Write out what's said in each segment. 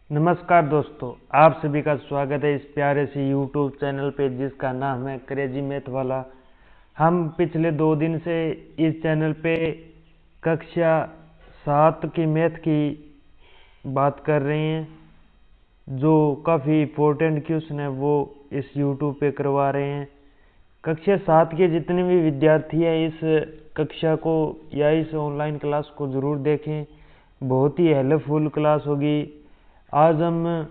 नमस्कार दोस्तों, आप सभी का स्वागत है इस प्यारे से यूट्यूब चैनल पे जिसका नाम है क्रेजी मैथ वाला। हम पिछले 2 दिन से इस चैनल पे कक्षा 7 की मैथ की बात कर रहे हैं। जो काफ़ी इम्पोर्टेंट क्वेश्चन है वो इस यूट्यूब पे करवा रहे हैं। कक्षा 7 के जितने भी विद्यार्थी हैं इस कक्षा को या इस ऑनलाइन क्लास को ज़रूर देखें, बहुत ही हेल्पफुल क्लास होगी। आज हम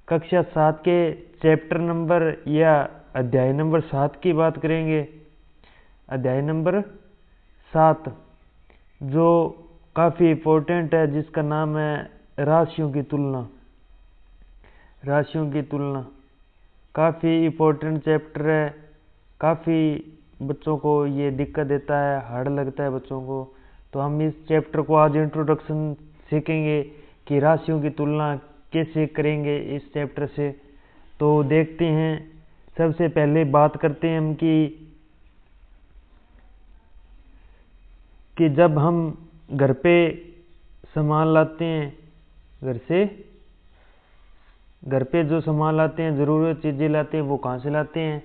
कक्षा 7 के चैप्टर नंबर या अध्याय नंबर 7 की बात करेंगे। अध्याय नंबर 7 जो काफ़ी इम्पोर्टेंट है, जिसका नाम है राशियों की तुलना। राशियों की तुलना काफ़ी इम्पोर्टेंट चैप्टर है। काफ़ी बच्चों को ये दिक्कत देता है, हार्ड लगता है बच्चों को। तो हम इस चैप्टर को आज इंट्रोडक्शन सीखेंगे कि राशियों की तुलना कैसे करेंगे इस चैप्टर से। तो देखते हैं। सबसे पहले बात करते हैं हम कि जब हम घर पे सामान लाते हैं, घर पे जो सामान लाते हैं, ज़रूरत चीज़ें लाते हैं, वो कहाँ से लाते हैं?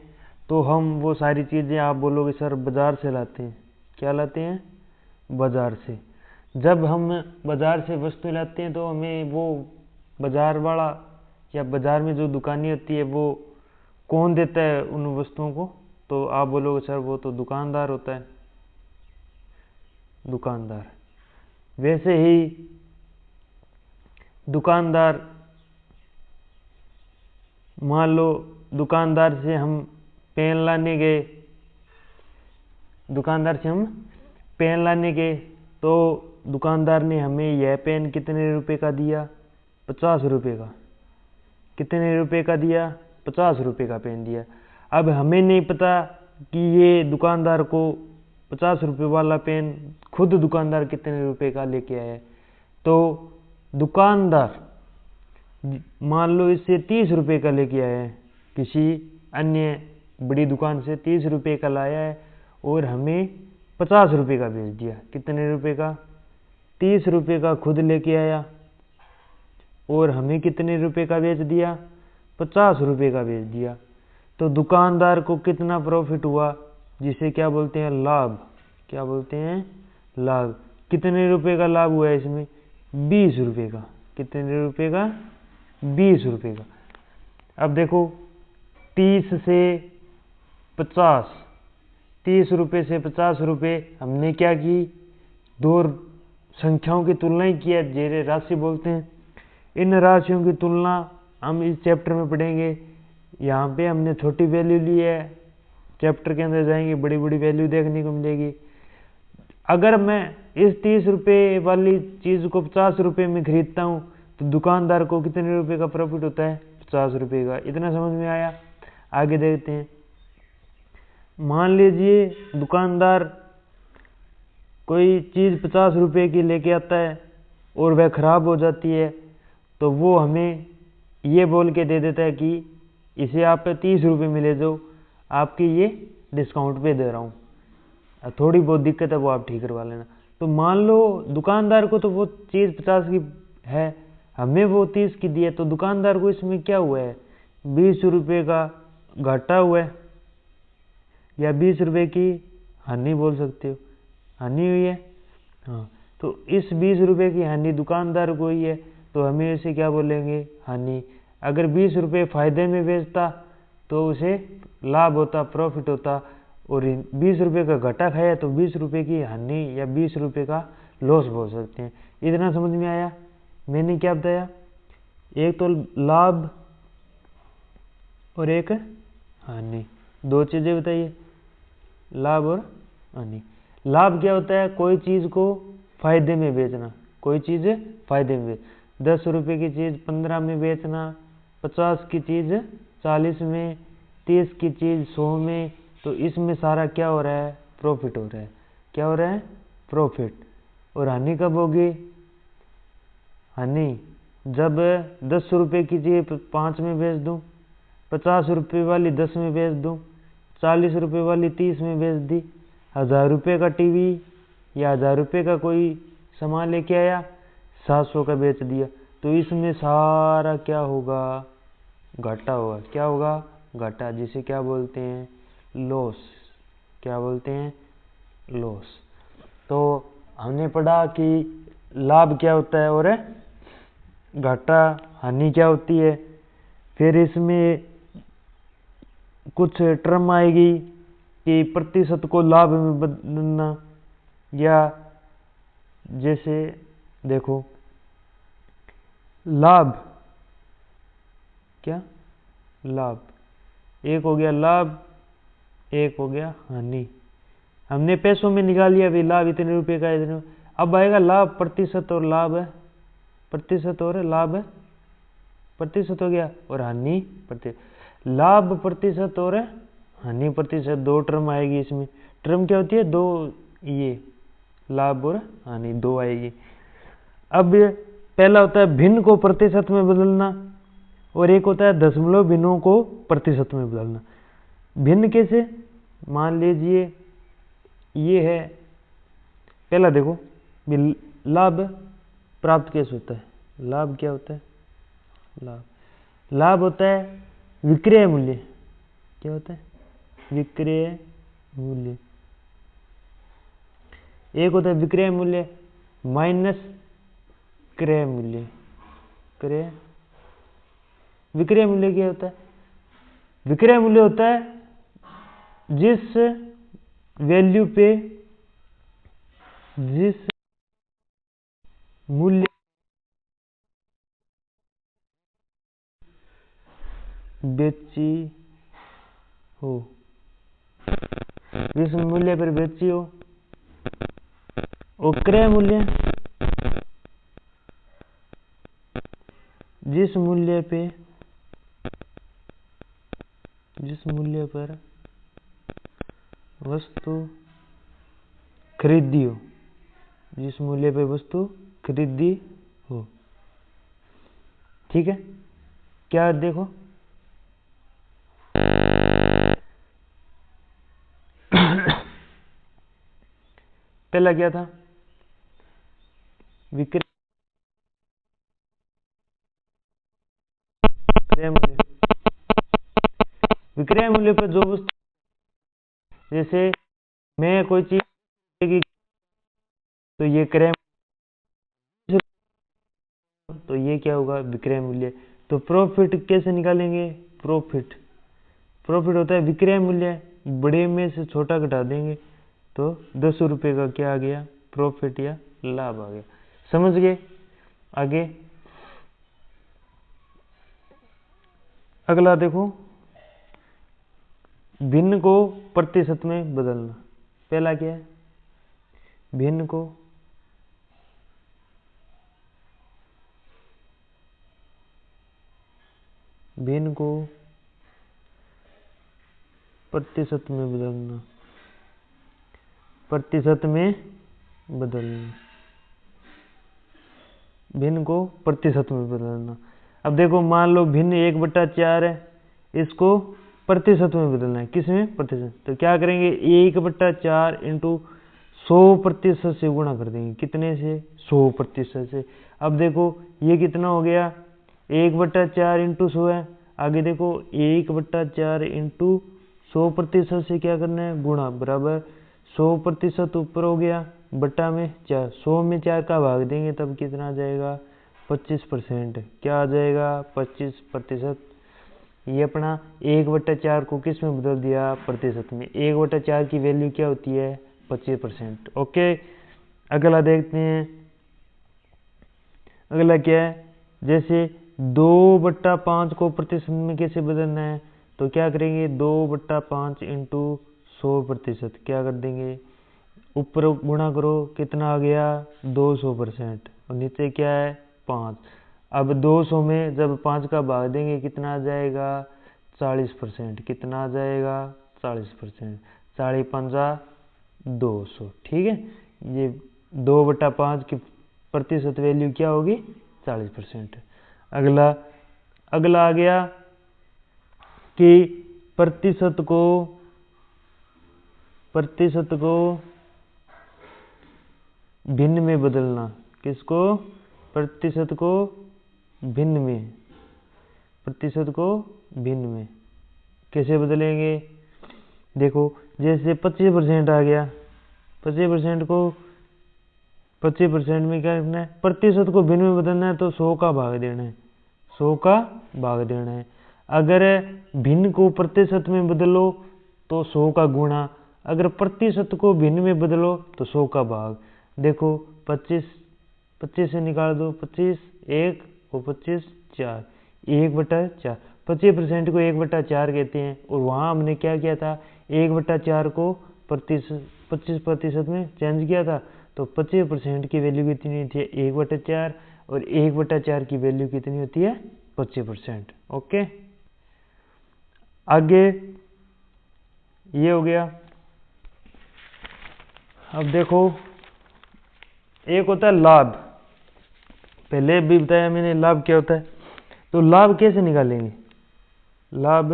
तो हम वो सारी चीज़ें, आप बोलोगे सर बाज़ार से लाते हैं। क्या लाते हैं? बाज़ार से। जब हम बाज़ार से वस्तु लाते हैं तो हमें वो बाज़ार वाला या बाज़ार में जो दुकानी होती है वो कौन देता है उन वस्तुओं को? तो आप बोलोगे सर वो तो दुकानदार होता है। दुकानदार। वैसे ही दुकानदार, मान लो दुकानदार से हम पेन लाने गए, तो दुकानदार ने हमें यह पेन कितने रुपए का दिया? 50 रुपए का। कितने रुपए का दिया? 50 रुपए का पेन दिया। अब हमें नहीं पता कि ये दुकानदार को 50 रुपए वाला पेन खुद दुकानदार कितने रुपए का लेके आया है। तो दुकानदार मान लो इससे 30 रुपए का लेके आया है, किसी अन्य बड़ी दुकान से 30 रुपए का लाया है और हमें 50 रुपए का बेच दिया। कितने रुपए का? 30 रुपए का खुद लेके आया और हमें कितने रुपए का बेच दिया? 50 रुपए का बेच दिया। तो दुकानदार को कितना प्रॉफिट हुआ, जिसे क्या बोलते हैं? लाभ। क्या बोलते हैं? लाभ। कितने रुपए का लाभ हुआ है इसमें? 20 रुपए का। कितने रुपए का? 20 रुपए का। अब देखो 30 से 50, 30 रुपए से 50 रुपए हमने क्या की? दो संख्याओं की तुलना ही किया, जिसे राशि बोलते हैं। इन राशियों की तुलना हम इस चैप्टर में पढ़ेंगे। यहाँ पे हमने छोटी वैल्यू ली है, चैप्टर के अंदर जाएंगे बड़ी बड़ी वैल्यू देखने को मिलेगी। अगर मैं इस 30 रुपए वाली चीज़ को 50 रुपए में खरीदता हूँ तो दुकानदार को कितने रुपए का प्रॉफिट होता है? 50 रुपए का। इतना समझ में आया? आगे देखते हैं। मान लीजिए दुकानदार कोई चीज़ 50 रुपए की लेके आता है और वह खराब हो जाती है, तो वो हमें ये बोल के दे देता है कि इसे आप 30 रुपए में ले जाओ, आपकी ये डिस्काउंट पे दे रहा हूँ, थोड़ी बहुत दिक्कत है वो आप ठीक करवा लेना। तो मान लो दुकानदार को तो वो चीज़ 50 की है, हमें वो 30 की दी है, तो दुकानदार को इसमें क्या हुआ है? 20 रुपये का घाटा हुआ है, या 20 रुपये की हानि बोल सकते हो। हानि हुई है। हाँ, तो इस 20 रुपये की हानि दुकानदार को हुई है, तो हमें इसे क्या बोलेंगे? हानि। अगर 20 रुपये फायदे में बेचता तो उसे लाभ होता, प्रॉफिट होता। और 20 रुपये का घाटा खाया तो 20 रुपये की हानि या 20 रुपये का लॉस बोल सकते हैं। इतना समझ में आया? मैंने क्या बताया? एक तो लाभ और एक हानि, दो चीज़ें बताइए, लाभ और हानि। लाभ क्या होता है? कोई चीज़ को फायदे में बेचना, कोई चीज़ फायदे में 10 रुपये की चीज़ 15 में बेचना, 50 की चीज़ 40 में, 30 की चीज़ 100 में। तो इसमें सारा क्या हो रहा है? प्रॉफिट हो रहा है। क्या हो रहा है? प्रॉफिट। और हानि कब होगी? हानि जब 10 रुपये की चीज़ 5 में बेच दूँ, 50 रुपये वाली 10 में बेच दूँ, 40 रुपये वाली 30 में बेच दी, 1000 रुपये का टीवी या 1000 रुपये का कोई सामान लेके आया, 700 का बेच दिया। तो तो इसमें सारा क्या होगा, घाटा होगा। क्या होगा, घाटा, जिसे क्या बोलते हैं, लॉस। क्या बोलते हैं, लॉस। तो हमने पढ़ा कि लाभ क्या होता है और घाटा, हानि क्या होती है। फिर इसमें कुछ टर्म आएगी कि प्रतिशत को लाभ में बदलना, या जैसे देखो लाभ, क्या, लाभ, एक हो गया लाभ, एक हो गया हानि। हमने पैसों में निकाल लिया भाई, लाभ इतने रुपए का, इतने। अब आएगा लाभ प्रतिशत और लाभ है प्रतिशत और लाभ है प्रतिशत हो गया, और हानि प्रतिशत। लाभ प्रतिशत और हानि प्रतिशत, दो टर्म आएगी इसमें। टर्म क्या होती है, दो, ये लाभ और हानि दो आएगी। अब पहला होता है भिन्न को प्रतिशत में बदलना, और एक होता है दशमलव भिन्नों को प्रतिशत में बदलना। भिन्न कैसे, मान लीजिए ये है, पहला देखो लाभ प्राप्त कैसे होता है। लाभ क्या होता है, लाभ होता है विक्रय मूल्य। क्या होता है, विक्रय मूल्य। एक होता है विक्रय मूल्य माइनस क्रय मूल्य। क्रय, विक्रय मूल्य क्या होता है, विक्रय मूल्य होता है जिस वैल्यू पे, जिस मूल्य बेची हो, जिस मूल्य पर बेची हो। और क्रय मूल्य जिस मूल्य पे, जिस मूल्य पर वस्तु खरीदी हो, जिस मूल्य पे वस्तु खरीदी हो। ठीक है, क्या देखो पहला क्या था, विक्रय मूल्य। विक्रय मूल्य पर जो वस्तु, जैसे मैं कोई चीज, तो ये क्रय, तो ये क्या होगा, विक्रय मूल्य। तो प्रॉफिट कैसे निकालेंगे, प्रॉफिट, प्रॉफिट होता है विक्रय मूल्य, बड़े में से छोटा घटा देंगे, तो 10 रुपए का क्या आ गया, प्रॉफिट या लाभ आ गया। समझ गए। आगे अगला देखो, भिन्न को प्रतिशत में बदलना। पहला क्या है, भिन्न को प्रतिशत में बदलना, प्रतिशत में बदलना, भिन्न को प्रतिशत में बदलना। अब देखो मान लो भिन्न 1/4 है, इसको प्रतिशत में बदलना है, किसमें, प्रतिशत। तो क्या करेंगे, 1/4 इंटू 100% से गुणा कर देंगे, कितने से, 100% से। अब देखो ये कितना हो गया, 1/4 इंटू 100 है। आगे देखो 1/4 इंटू 100% से क्या करना है, गुणा, बराबर 100% ऊपर हो गया, बटा में 4, 100 में 4 का भाग देंगे तब कितना आ जाएगा, 25%। क्या आ जाएगा, 25%। ये अपना 1/4 को किस में बदल दिया, प्रतिशत में। 1/4 की वैल्यू क्या होती है, 25%। ओके, अगला देखते हैं। अगला क्या है, जैसे 2/5 को प्रतिशत में कैसे बदलना है, तो क्या करेंगे, 2/5 इंटू 100%, क्या कर देंगे, ऊपर गुणा करो, कितना आ गया, 200%, और नीचे क्या है, 5। अब 200 में जब 5 का भाग देंगे कितना आ जाएगा, 40%। कितना आ जाएगा, 40%। 40×5 200। ठीक है, ये 2/5 की प्रतिशत वैल्यू क्या होगी, 40%। अगला अगला आ गया कि प्रतिशत को भिन्न में बदलना। किसको, प्रतिशत को भिन्न में, प्रतिशत को भिन्न में कैसे बदलेंगे? देखो जैसे 25% आ गया, 25% को 25% में क्या करना है? प्रतिशत को भिन्न में बदलना है तो 100 का भाग देना है, 100 का भाग देना है। अगर भिन्न को प्रतिशत में बदलो तो 100 का गुणा, अगर प्रतिशत को भिन्न में बदलो तो 100 का भाग। देखो 25 से निकाल दो, 25 1 और 25 4, 1/4। 25% को 1/4 कहते हैं, और वहाँ हमने क्या किया था? 1/4 को 25% में चेंज किया था, तो 25% की वैल्यू कितनी होती है? 1/4, और 1/4 की वैल्यू कितनी होती है? 25%। ओके, आगे ये हो गया। अब देखो एक होता है लाभ, पहले भी बताया मैंने लाभ क्या होता है। तो लाभ कैसे निकालेंगे? लाभ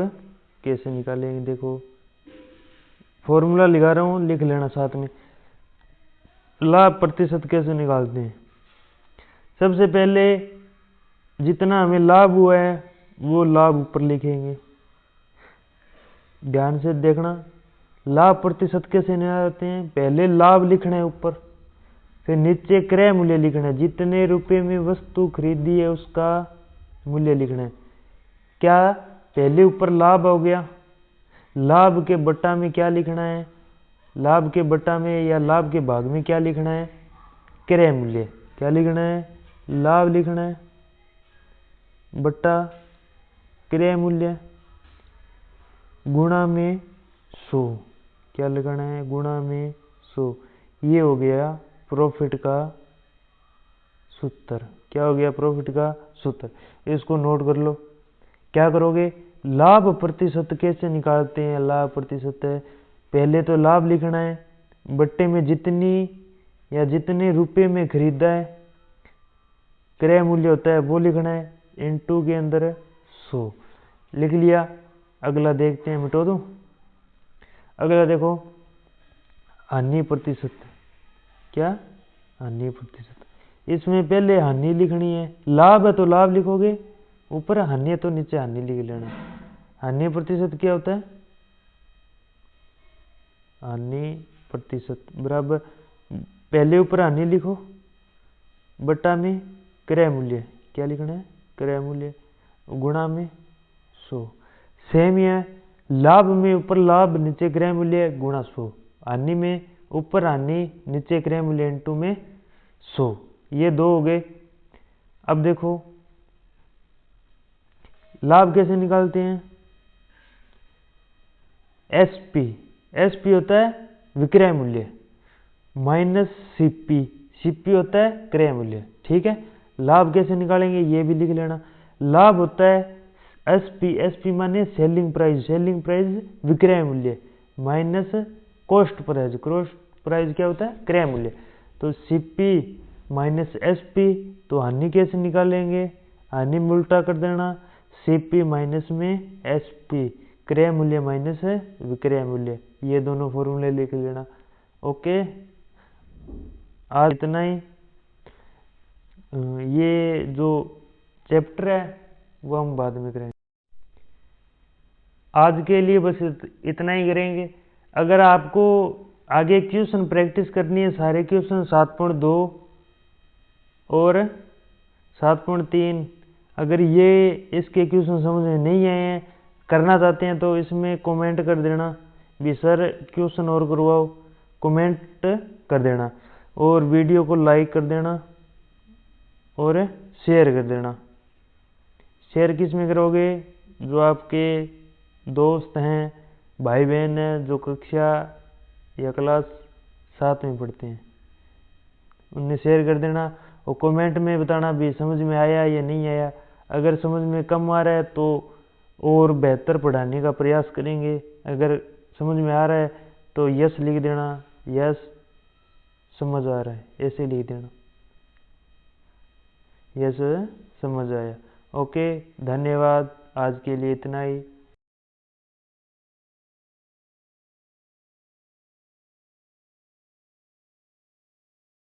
कैसे निकालेंगे? देखो फॉर्मूला लिखा रहा हूं, लिख लेना साथ में। लाभ प्रतिशत कैसे निकालते हैं? सबसे पहले जितना हमें लाभ हुआ है वो लाभ ऊपर लिखेंगे, ध्यान से देखना। लाभ प्रतिशत कैसे निकालते हैं? पहले लाभ लिखना है ऊपर, फिर नीचे क्रय मूल्य लिखना है, जितने रुपए में वस्तु खरीदी है उसका मूल्य लिखना है। क्या पहले ऊपर लाभ हो गया, लाभ के बट्टा में क्या लिखना है? लाभ के बट्टा में या लाभ के भाग में क्या लिखना है? क्रय मूल्य। क्या लिखना है? लाभ लिखना है बट्टा क्रय मूल्य गुणा में 100। क्या लिखना है? गुणा में 100। ये हो गया प्रॉफिट का सूत्र। क्या हो गया? प्रॉफिट का सूत्र। इसको नोट कर लो। क्या करोगे? लाभ प्रतिशत कैसे निकालते हैं? लाभ प्रतिशत पहले तो लाभ लिखना है, बट्टे में जितनी या जितने रुपए में खरीदा है क्रय मूल्य होता है वो लिखना है, इनटू के अंदर 100 लिख लिया। अगला देखते हैं, मिटो दूं। अगला देखो हानि प्रतिशत। क्या? हानि प्रतिशत। इसमें पहले हानि लिखनी है, लाभ है तो लाभ लिखोगे ऊपर, हानि है तो नीचे हानि लिख लेना। हानि प्रतिशत क्या होता है? हानि प्रतिशत बराबर पहले ऊपर हानि लिखो, बट्टा में क्रय मूल्य। क्या लिखना है? क्रय मूल्य गुणा में 100। सेम ही है, लाभ में ऊपर लाभ नीचे क्रय मूल्य गुणा 100। हानि में ऊपर हानि नीचे क्रय मूल्य इनटू में 100। ये दो हो गए। अब देखो लाभ कैसे निकालते हैं? एसपी। एसपी होता है विक्रय मूल्य माइनस सीपी। सीपी होता है क्रय मूल्य। ठीक है, लाभ कैसे निकालेंगे ये भी लिख लेना। लाभ होता है एसपी। एसपी माने सेलिंग प्राइस। सेलिंग प्राइस विक्रय मूल्य minus cost price. Cost price क्या होता है? क्रय मूल्य। तो सीपी माइनस एसपी। तो हानि कैसे निकालेंगे? हानि में उल्टा कर देना, सीपी माइनस में एसपी, क्रय मूल्य माइनस है विक्रय मूल्य। ये दोनों फॉर्मूले लिख लेना। ओके, आज इतना ही। ये जो चैप्टर है वो हम बाद में करेंगे। आज के लिए बस इतना ही करेंगे। अगर आपको आगे क्वेश्चन प्रैक्टिस करनी है, सारे क्वेश्चन 7.2 और 7.3, अगर ये इसके क्वेश्चन समझ में नहीं आए हैं, करना चाहते हैं तो इसमें कमेंट कर देना भी सर क्वेश्चन और करवाओ, कमेंट कर देना, और वीडियो को लाइक कर देना और शेयर कर देना। शेयर किस में करोगे? जो आपके दोस्त हैं, भाई बहन हैं, जो कक्षा या क्लास 7 में पढ़ते हैं, उन्हें शेयर कर देना। और कमेंट में बताना भी समझ में आया या नहीं आया। अगर समझ में कम आ रहा है तो और बेहतर पढ़ाने का प्रयास करेंगे। अगर समझ में आ रहा है तो यस लिख देना, यस समझ आ रहा है ऐसे लिख देना, यस समझ आया। ओके, धन्यवाद। आज के लिए इतना ही।